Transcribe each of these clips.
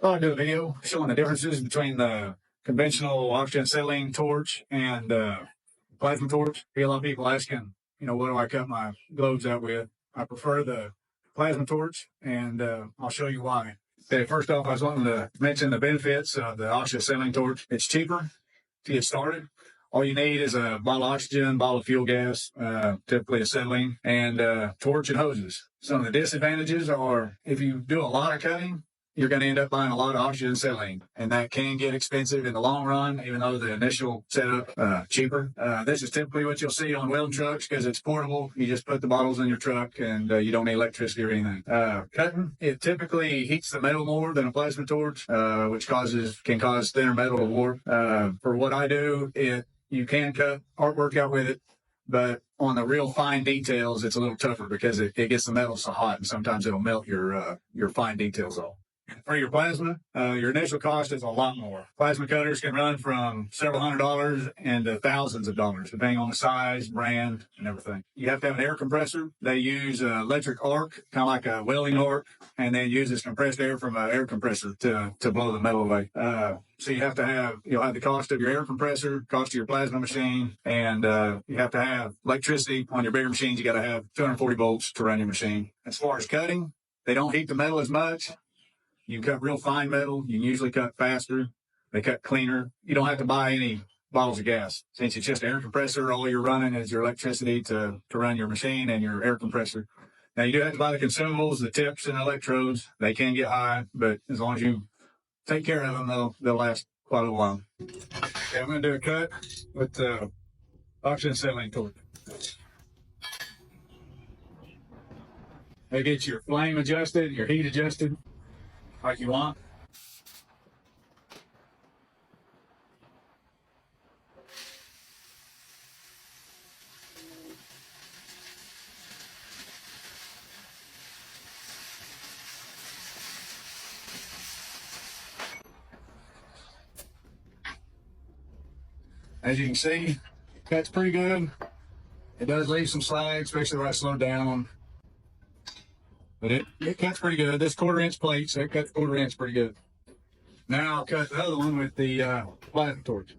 I'll do a video showing the differences between the conventional oxygen-acetylene torch and plasma torch. A lot of people asking, what do I cut my globes out with? I prefer the plasma torch, and I'll show you why. Okay, first off, I was wanting to mention the benefits of the oxygen-acetylene torch. It's cheaper to get started. All you need is a bottle of oxygen, bottle of fuel gas, typically acetylene, and torch and hoses. Some of the disadvantages are if you do a lot of cutting, you're going to end up buying a lot of oxygen acetylene, and that can get expensive in the long run, even though the initial setup cheaper. This is typically what you'll see on welding trucks because it's portable. You just put the bottles in your truck, and you don't need electricity or anything. Cutting, it typically heats the metal more than a plasma torch, which can cause thinner metal to warp. For what I do, you can cut artwork out with it, but on the real fine details, it's a little tougher because it gets the metal so hot, and sometimes it'll melt your fine details off. For your plasma, your initial cost is a lot more. Plasma cutters can run from several $100s into thousands of dollars, depending on the size, brand, and everything. You have to have an air compressor. They use electric arc, kind of like a welding arc, and then uses compressed air from an air compressor to blow the metal away. So you'll have the cost of your air compressor, cost of your plasma machine, and you have to have electricity on your bigger machines. You got to have 240 volts to run your machine. As far as cutting, they don't heat the metal as much. You can cut real fine metal. You can usually cut faster. They cut cleaner. You don't have to buy any bottles of gas. Since it's just air compressor, all you're running is your electricity to run your machine and your air compressor. Now, you do have to buy the consumables, the tips and electrodes. They can get high, but as long as you take care of them, they'll last quite a while. Okay, I'm going to do a cut with the oxygen-acetylene torch. They get your flame adjusted, your heat adjusted like you want. As you can see, it cuts pretty good. It does leave some slag, especially when I slow down. But it cuts pretty good. This 1/4 inch plate, so it cuts 1/4 inch pretty good. Now I'll cut the other one with the plasma torch.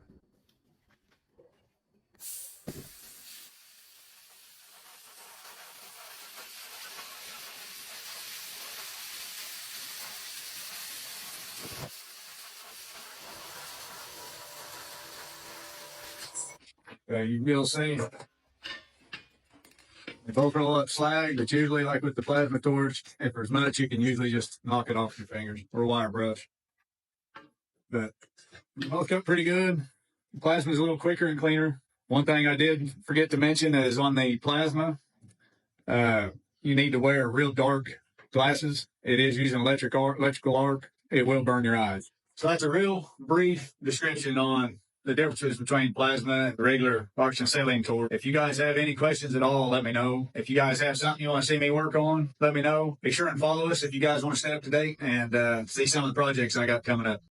You will see if I throw up slag, it's usually like with the plasma torch. If there's much, you can usually just knock it off your fingers or a wire brush. But both cut pretty good. The plasma is a little quicker and cleaner. One thing I did forget to mention is on the plasma, you need to wear real dark glasses. It is using electrical arc. It will burn your eyes. So that's a real brief description on the differences between plasma and the regular oxygen-acetylene torch. If you guys have any questions at all, let me know. If you guys have something you want to see me work on, let me know. Be sure and follow us if you guys want to stay up to date and see some of the projects I got coming up.